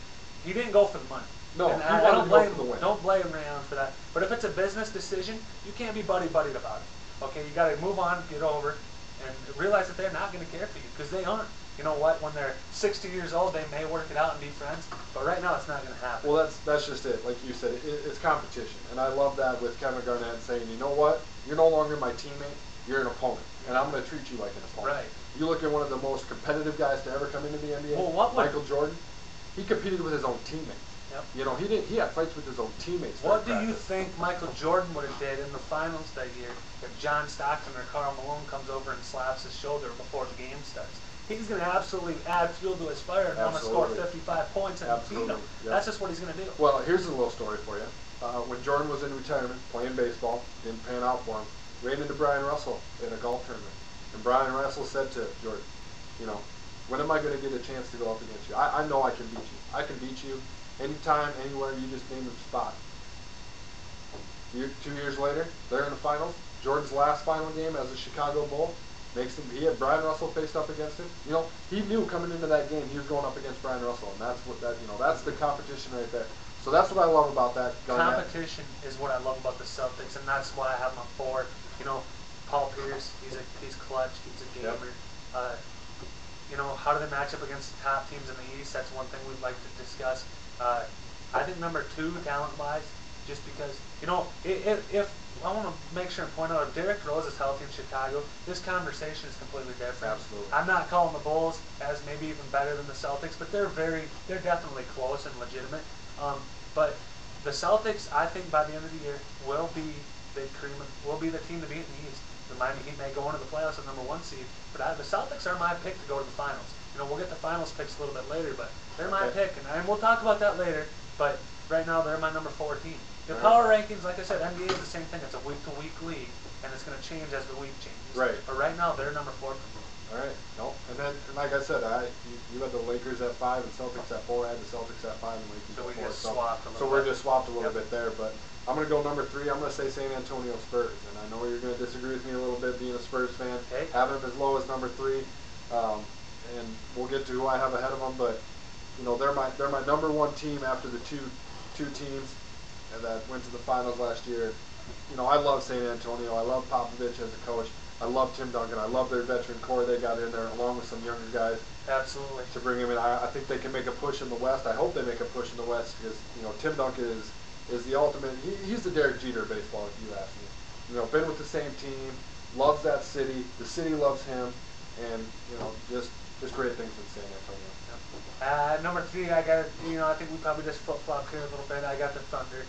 He didn't go for the money. No, and he I wanted don't to blame go for the win. Don't blame Ray Allen for that. But if it's a business decision, you can't be buddy about it. Okay, you got to move on, get over, and realize that they're not going to care for you because they aren't. You know what? When they're 60 years old, they may work it out and be friends. But right now, it's not going to happen. Well, that's just it. Like you said, it's competition, and I love that with Kevin Garnett saying, you know what? You're no longer my teammate. You're an opponent, and I'm going to treat you like an opponent. Right. You look at one of the most competitive guys to ever come into the NBA, Well, Michael Jordan. He competed with his own teammates. Yep. You know, he had fights with his own teammates. What do during you practice. think Michael Jordan would have did in the finals that year if John Stockton or Karl Malone comes over and slaps his shoulder before the game starts? He's going to absolutely add fuel to his fire and want to score 55 points and beat him. Yep. That's just what he's going to do. Well, here's a little story for you. When Jordan was in retirement, playing baseball, didn't pan out for him, ran into Brian Russell in a golf tournament. And Brian Russell said to Jordan, you know, when am I going to get a chance to go up against you? I know I can beat you. I can beat you anytime, anywhere, you just name the spot. 2 years later, they're in the finals. Jordan's last final game as a Chicago Bull, he had Brian Russell faced up against him. You know, he knew coming into that game he was going up against Brian Russell, and that's the competition right there. So that's what I love about that. Competition is what I love about the Celtics, and that's why I have them on 4. You know, Paul Pierce, he's clutch, he's a gamer. Yep. You know, how do they match up against the top teams in the East? That's one thing we'd like to discuss. I think number 2, talent-wise, just because, you know, if I want to make sure and point out if Derrick Rose is healthy in Chicago, this conversation is completely different. Absolutely. I'm not calling the Bulls as maybe even better than the Celtics, but they're definitely close and legitimate. But the Celtics, I think by the end of the year, will be the team to beat in the East. The Miami Heat may go into the playoffs at number 1 seed, but the Celtics are my pick to go to the finals. You know, we'll get the finals picks a little bit later, but they're my pick, and we'll talk about that later. But right now, they're my number 4 team. The power rankings, like I said, NBA is the same thing. It's a week-to-week league, and it's going to change as the week changes. Right. But right now, they're number 4 for me. All right. No. And like I said, you had the Lakers at 5 and Celtics at 4. I had the Celtics at 5 and Lakers So at 4. we just swapped a little So we're bit. just swapped a little bit there. But I'm going to go number 3. I'm going to say San Antonio Spurs. And I know you're going to disagree with me a little bit being a Spurs fan. Okay. Having them as low as number 3. And we'll get to who I have ahead of them. But, you know, they're my number 1 team after the two teams that went to the finals last year. You know, I love San Antonio. I love Popovich as a coach. I love Tim Duncan. I love their veteran core they got in there, along with some younger guys. Absolutely. To bring him in. I think they can make a push in the West. I hope they make a push in the West because, you know, Tim Duncan is the ultimate. He's the Derek Jeter of baseball, if you ask me. You know, been with the same team, loves that city. The city loves him, and you know, just great things in San Antonio. Number 3, I got, I think we probably just flip-flopped here a little bit. I got the Thunder.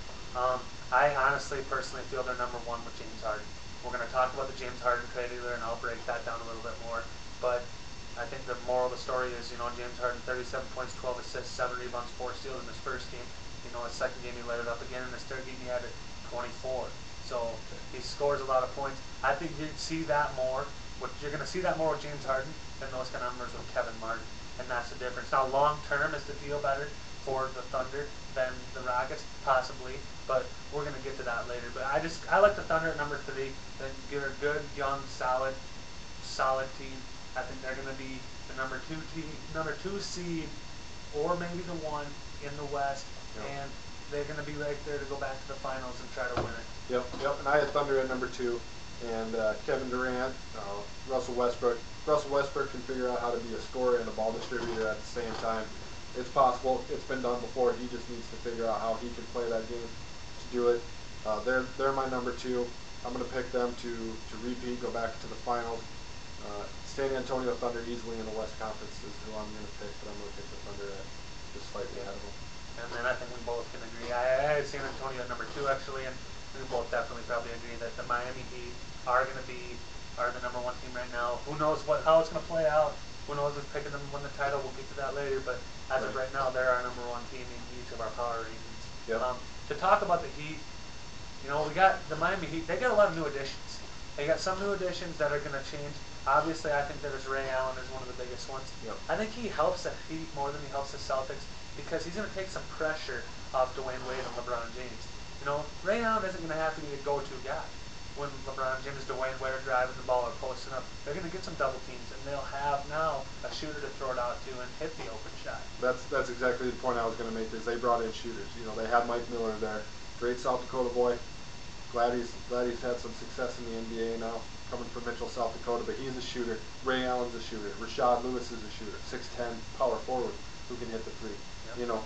I honestly, personally feel they're number 1 with James Harden. We're going to talk about the James Harden trade later, and I'll break that down a little bit more. But I think the moral of the story is, James Harden, 37 points, 12 assists, 7 rebounds, 4 steals in his first game. His second game he let it up again. In his third game he had 24. So he scores a lot of points. I think you'd see that more. You're going to see that more with James Harden than those kind of numbers with Kevin Martin. And that's the difference. Now, long term, is the deal better for the Thunder than the Rockets? Possibly, but we're going to get to that later. But I like the Thunder at number 3. They're a good, young, solid team. I think they're going to be the number 2 seed, or maybe the 1 in the West, and they're going to be right there to go back to the finals and try to win it. Yep. And I had Thunder at number 2, and Kevin Durant, Russell Westbrook. Russell Westbrook can figure out how to be a scorer and a ball distributor at the same time. It's possible. It's been done before. He just needs to figure out how he can play that game to do it. They're my number 2. I'm going to pick them to repeat, go back to the finals. San Antonio Thunder easily in the West Conference is who I'm going to pick, but I'm going to pick the Thunder at just slightly ahead of them. And then I think we both can agree. I had San Antonio at number 2 actually, and we both definitely probably agree that the Miami Heat are the number 1 team right now. Who knows how it's going to play out? Who knows if picking them to win the title? We'll get to that later. But as of right now, they're our number 1 team in each of our power rankings. Yep. To talk about the Heat, we got the Miami Heat. They got a lot of new additions. They got some new additions that are going to change. Obviously, I think there's Ray Allen is one of the biggest ones. Yep. I think he helps the Heat more than he helps the Celtics because he's going to take some pressure off Dwayne Wade and LeBron James. Ray Allen isn't going to have to be a go-to guy. When LeBron James, Dwayne Wade are driving the ball or posting up, they're going to get some double teams, and they'll have now a shooter to throw it out to and hit the open shot. That's exactly the point I was going to make. Is they brought in shooters. They had Mike Miller there, great South Dakota boy. Glad he's had some success in the NBA now, coming from Mitchell, South Dakota. But he's a shooter. Ray Allen's a shooter. Rashad Lewis is a shooter. 6'10", power forward who can hit the 3. Yep.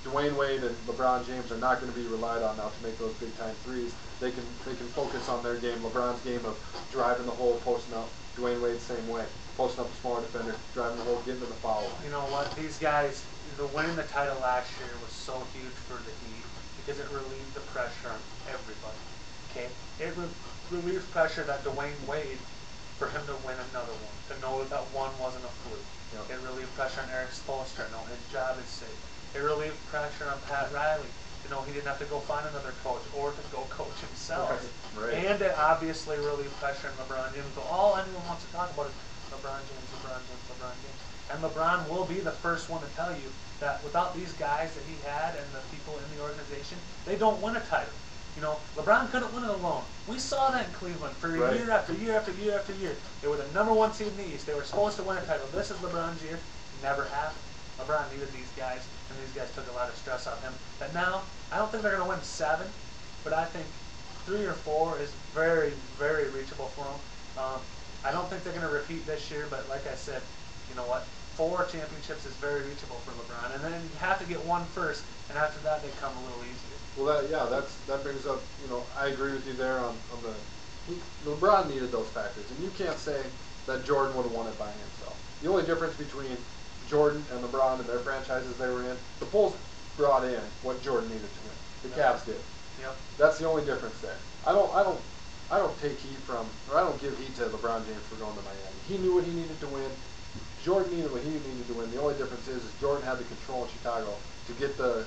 Dwayne Wade and LeBron James are not going to be relied on now to make those big-time threes. They can focus on their game. LeBron's game of driving the hole, posting up. Dwayne Wade, same way. Posting up a smaller defender, driving the hole, getting to the foul. You know what? These guys, winning the title last year was so huge for the Heat because it relieved the pressure on everybody. Okay? It relieves pressure that Dwayne Wade, for him to win another one, to know that one wasn't a fluke. Yep. It relieved pressure on Eric Spoelstra. No, his job is safe. It relieved pressure on Pat Riley. He didn't have to go find another coach or to go coach himself. Right. And it obviously relieved pressure on LeBron James. But all anyone wants to talk about is LeBron James. And LeBron will be the first one to tell you that without these guys that he had and the people in the organization, they don't win a title. LeBron couldn't win it alone. We saw that in Cleveland for year after year after year after year. They were the number 1 seed in the East. They were supposed to win a title. This is LeBron's year. Never happened. LeBron needed these guys, and these guys took a lot of stress off him. But now, I don't think they're going to win 7, but I think 3 or 4 is very, very reachable for them. I don't think they're going to repeat this year, but like I said, 4 championships is very reachable for LeBron. And then you have to get 1 first, and after that, they come a little easier. Well, that brings up, I agree with you there on LeBron needed those factors. And you can't say that Jordan would have won it by himself. The only difference between Jordan and LeBron and their franchises they were in, the Bulls brought in what Jordan needed to win. The Cavs did. Yep. That's the only difference there. I don't take heat from, or I don't give heat to LeBron James for going to Miami. He knew what he needed to win. Jordan needed what he needed to win. The only difference is Jordan had the control in Chicago to get the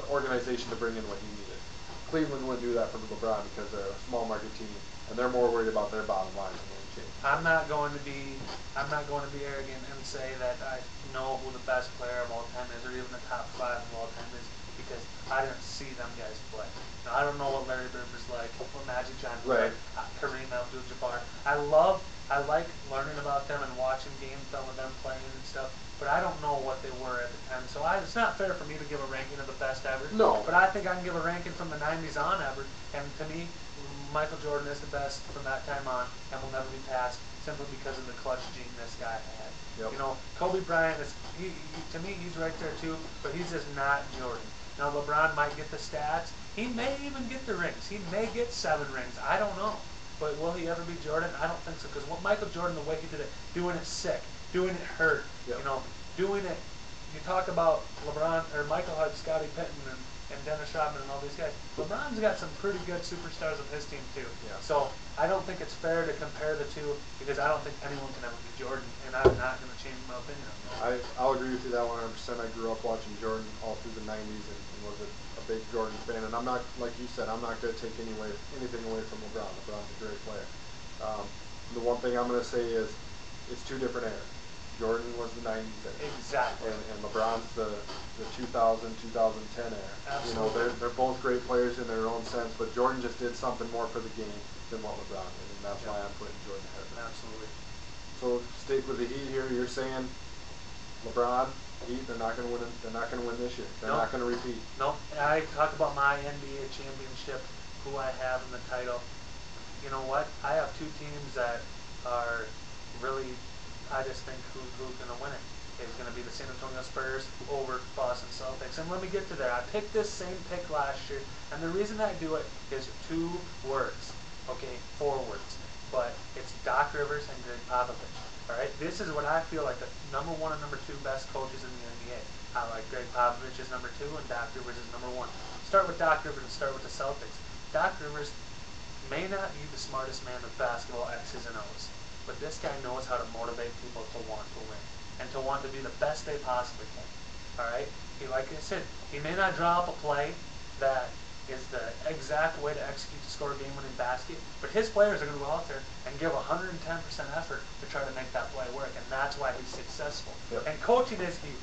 organization to bring in what he needed. Cleveland wouldn't do that for LeBron because they're a small market team and they're more worried about their bottom line than anything. I'm not going to be arrogant and say that I know who the best player of all time is or even the top 5 of all time is because I didn't see them guys play. Now, I don't know what Larry Bird was like, what Magic Johnson was like, Kareem Abdul-Jabbar. I like learning about them and watching game film of them playing and stuff, but I don't know what they were at the time. So it's not fair for me to give a ranking of the best ever. No. But I think I can give a ranking from the 90s on ever. And to me, Michael Jordan is the best from that time on and will never be passed simply because of the clutch gene this guy had. Yep. Kobe Bryant is to me he's right there too, but he's just not Jordan. Now LeBron might get the stats, He may even get the rings. He may get 7 rings. I don't know. But will he ever be Jordan? I don't think so. Because what Michael Jordan, the way he did it, doing it sick, doing it hurt, Yep. you know, doing it. You talk about LeBron or Michael Hudson, Scottie Pippen, and Dennis Rodman and all these guys. LeBron's got some pretty good superstars of his team too. Yeah. So I don't think it's fair to compare the two because I don't think anyone can ever be Jordan, and I'm not going to change my opinion on that. I'll agree with you that 100%. I grew up watching Jordan all through the 90s and was a big Jordan fan. And I'm not, like you said, I'm not going to take anything away from LeBron. LeBron's a great player. The one thing I'm going to say is it's 2 different eras. Jordan was the 90s era. Exactly. And LeBron's the 2000, 2010 era. Absolutely. You know, they're both great players in their own sense, but Jordan just did something more for the game than what LeBron did, and that's why I'm putting Jordan ahead of him. Absolutely. So stick with the Heat here. You're saying LeBron, Heat, they're not going to win. They're not going to win this year. They're not going to repeat. No. I talk about my NBA championship, who I have in the title. You know what? I have 2 teams that are really. I just think who's going to win it is going to be the San Antonio Spurs over Boston Celtics. And let me get to there. I picked this same pick last year, and the reason I do it is 2 words, okay, 4 words. But it's Doc Rivers and Greg Popovich. All right, this is what I feel like the number 1 and number 2 best coaches in the NBA. I like Greg Popovich as number 2 and Doc Rivers as number 1. Start with Doc Rivers and start with the Celtics. Doc Rivers may not be the smartest man with basketball X's and O's. But this guy knows how to motivate people to want to win and to want to be the best they possibly can. All right? Like I said, he may not draw up a play that is the exact way to execute to score a game-winning basket, but his players are going to go out there and give 110% effort to try to make that play work, and that's why he's successful. Yep. And coaching is huge.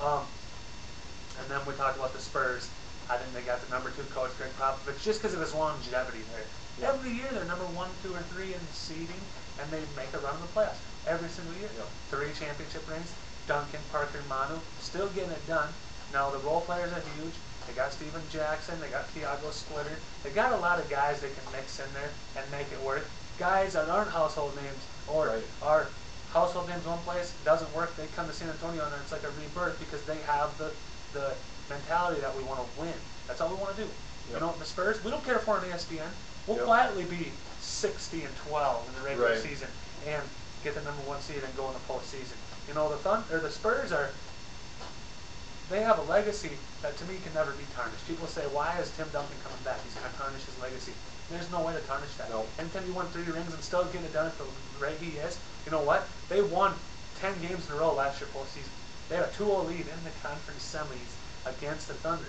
And then we talk about the Spurs. I think they got the number 2 coach, Greg Popovich, just because of his longevity there. Yep. Every year they're number 1, 2, or 3 in the seeding, and they make a run in the playoffs every single year. Yep. 3 championship rings. Duncan, Parker, Manu, still getting it done. Now the role players are huge. They got Steven Jackson. They got Thiago Splitter. They got a lot of guys they can mix in there and make it work. Guys that aren't household names or are household names one place, doesn't work. They come to San Antonio and it's like a rebirth because they have the mentality that we want to win. That's all we want to do. Yep. You know, the Spurs, we don't care if we're on ESPN. We'll quietly be 60-12 in the regular season and get the number 1 seed and go in the postseason. You know, the Spurs they have a legacy that to me can never be tarnished. People say, why is Tim Duncan coming back? He's going to tarnish his legacy. There's no way to tarnish that. No. Anytime you won 3 rings and still get it done at the rate he is, you know what? They won 10 games in a row last year postseason. They had a 2-0 lead in the conference semis against the Thunder.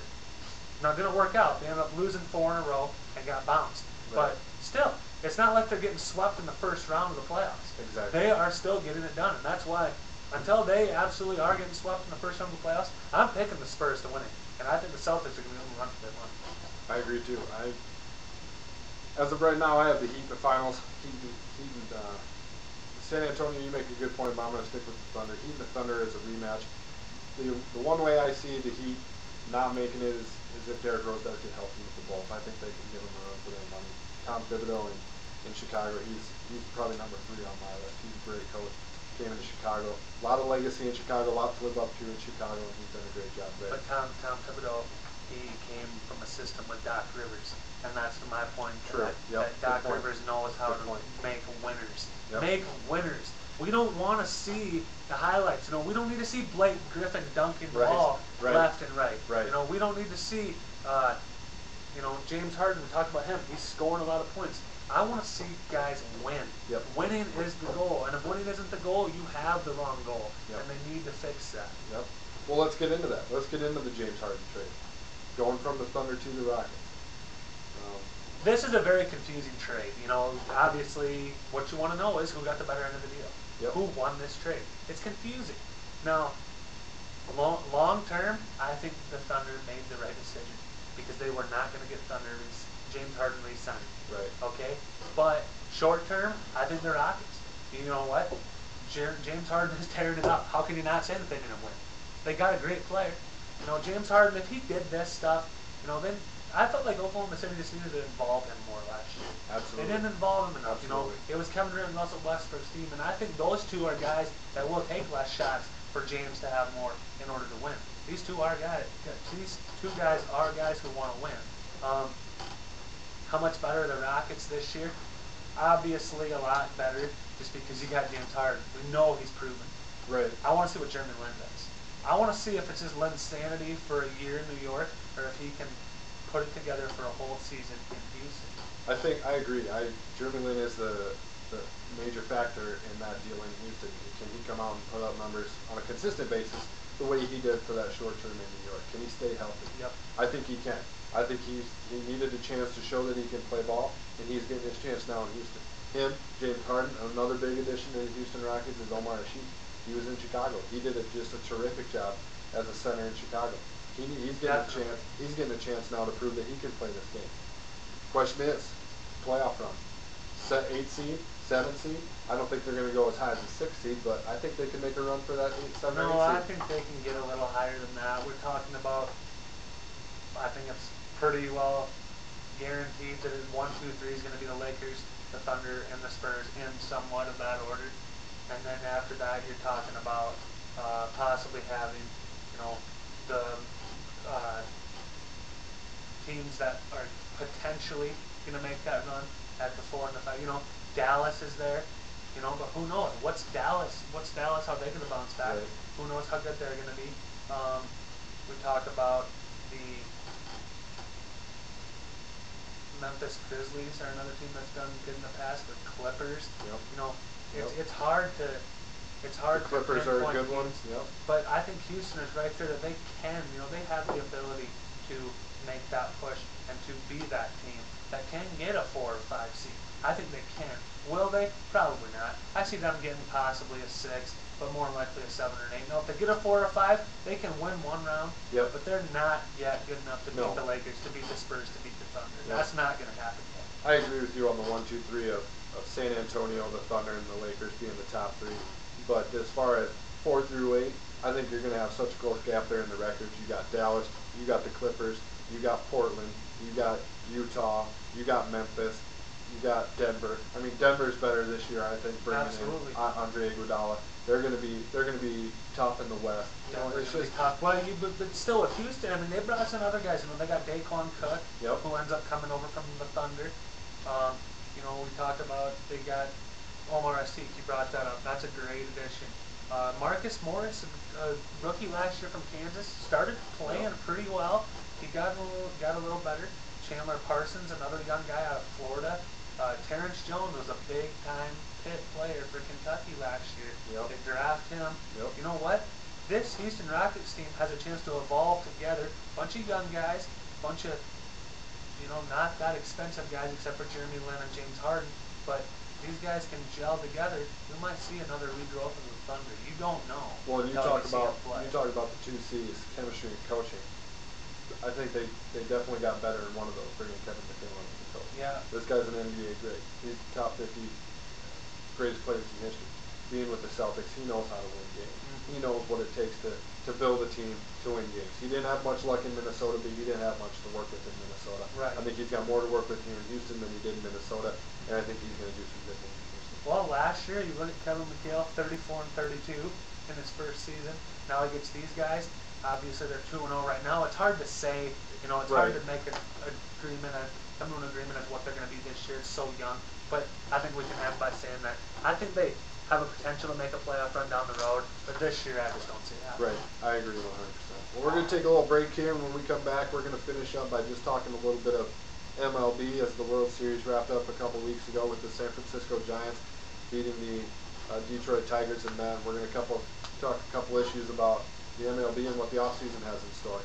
Not going to work out. They ended up losing 4 in a row and got bounced. Right. But still, it's not like they're getting swept in the first round of the playoffs. Exactly. They are still getting it done, and that's why until they absolutely are getting swept in the first round of the playoffs, I'm picking the Spurs to win it. And I think the Celtics are going to run for their money. I agree too. As of right now, I have the Heat in the finals. Heat and San Antonio, you make a good point, but I'm going to stick with the Thunder. Heat and the Thunder is a rematch. The one way I see the Heat not making it is if Derrick Rose does get healthy with the Bulls. I think they can give him a run for their money. Tom Thibodeau in Chicago, he's probably number 3 on my list. He's a great coach. Came into Chicago. A lot of legacy in Chicago, a lot to live up to in Chicago, and he's done a great job there. But Tom Thibodeau, he came from a system with Doc Rivers, and that's my point. True. That Doc Rivers knows how to make winners. Make winners. We don't want to see the highlights. You know, we don't need to see Blake Griffin dunking the ball left and right. You know, we don't need to see, James Harden. We talked about him. He's scoring a lot of points. I want to see guys win. Yep. Winning is the goal, and if winning isn't the goal, you have the wrong goal, Yep. and they need to fix that. Yep. Well, let's get into that. Let's get into the James Harden trade. Going from the Thunder to the Rockets. This is a very confusing trade. You know, obviously, what you want to know is who got the better end of the deal. Yep. Who won this trade? It's confusing. Now, long term, I think the Thunder made the right decision because they were not going to get James Harden re-signed. Right. Okay? But short term, I think the Rockets. You know what? James Harden is tearing it up. How can you not say that they didn't win? They got a great player. You know, James Harden, if he did this stuff, then I felt like Oklahoma City just needed to involve him more last year. Absolutely. They didn't involve him enough. Absolutely. It was Kevin Durant and Russell Westbrook's team, and I think those 2 are guys that will take less shots for James to have more in order to win. These 2 are guys. These 2 guys are guys who want to win. How much better are the Rockets this year? Obviously a lot better, just because you got James Harden. We know he's proven. Right. I want to see what Jeremy Lin does. I want to see if it's just Lin's sanity for a year in New York, or if he can put it together for a whole season in Houston. I agree. Jeremy Lin is the major factor in that deal in Houston. Can he come out and put up numbers on a consistent basis the way he did for that short term in New York? Can he stay healthy? Yep. I think he can. I think he needed a chance to show that he can play ball, and he's getting his chance now in Houston. Him, James Harden, another big addition to the Houston Rockets is Omar Asheed. He was in Chicago. He did just a terrific job as a center in Chicago. He's getting a chance. He's getting a chance now to prove that he can play this game. Question is, playoff run. 8 seed, 7 seed. I don't think they're going to go as high as a 6 seed, but I think they can make a run for that 8, 7, 8 seed. No, I think they can get a little higher than that. We're talking about, I think it's pretty well guaranteed that 1, 2, 3 is going to be the Lakers, the Thunder, and the Spurs in somewhat of that order. And then after that, you're talking about possibly having, the teams that are potentially going to make that run at the 4 and the 5. Dallas is there, but who knows? What's Dallas? How they going to bounce back? Right. Who knows how good they're going to be? We talk about the Memphis Grizzlies are another team that's done good in the past. The Clippers. Yep. It's hard to. It's hard. The Clippers are a good one. Yep. But I think Houston is right there that they can. They have the ability to make that push and to be that team that can get a 4 or 5 seed. I think they can. Will they? Probably not. I see them getting possibly a 6, but more likely a 7 or an 8. Now, if they get a 4 or 5, they can win one round. Yep. But they're not yet good enough to beat the Lakers, to beat the Spurs, to beat the Thunder. Yep. That's not going to happen yet. I agree with you on the 1, 2, 3 of San Antonio, the Thunder, and the Lakers being the top 3. But as far as 4 through 8, I think you're going to have such a close gap there in the records. You got Dallas, you got the Clippers, you got Portland, you got Utah, you got Memphis, you got Denver. I mean, Denver's better this year, I think, bringing in Andre Iguodala. They're going to be tough in the West. It's just tough. Well, but still with Houston, I mean, they brought some other guys. They got Daquan Cook, who ends up coming over from the Thunder. We talked about they got Omar Asik. You brought that up. That's a great addition. Marcus Morris, a rookie last year from Kansas, started playing pretty well. He got a little better. Chandler Parsons, another young guy out of Florida. Terrence Jones was a big-time Pitt player for Kentucky last year. Yep. They draft him. Yep. You know what? This Houston Rockets team has a chance to evolve together. Bunch of young guys, bunch of, not that expensive guys except for Jeremy Lin and James Harden, but these guys can gel together. We might see another regrowth of the Thunder. You don't know. Well, you talk about the 2 C's, chemistry and coaching. I think they definitely got better in one of those, bringing Kevin McHale as the coach. Yeah. This guy's an NBA great. He's top 50 greatest players in history. Being with the Celtics, he knows how to win games. He knows what it takes to build a team to win games. He didn't have much luck in Minnesota, but he didn't have much to work with in Minnesota. Right. I think he's got more to work with here in Houston than he did in Minnesota, and I think he's going to do some good things in Houston. Well, last year, you look at Kevin McHale, 34 and 32 in his first season. Now he gets these guys. Obviously, they're 2-0 right now. It's hard to say. It's hard to make come to an agreement of what they're going to be this year. It's so young. But I think we can end by saying that I think they have a potential to make a playoff run down the road. But this year, I just don't see it happening. Right. I agree 100%. Well, we're going to take a little break here, and when we come back, we're going to finish up by just talking a little bit of MLB as the World Series wrapped up a couple weeks ago with the San Francisco Giants beating the Detroit Tigers, and then we're going to talk a couple issues about the MLB and what the offseason has in store.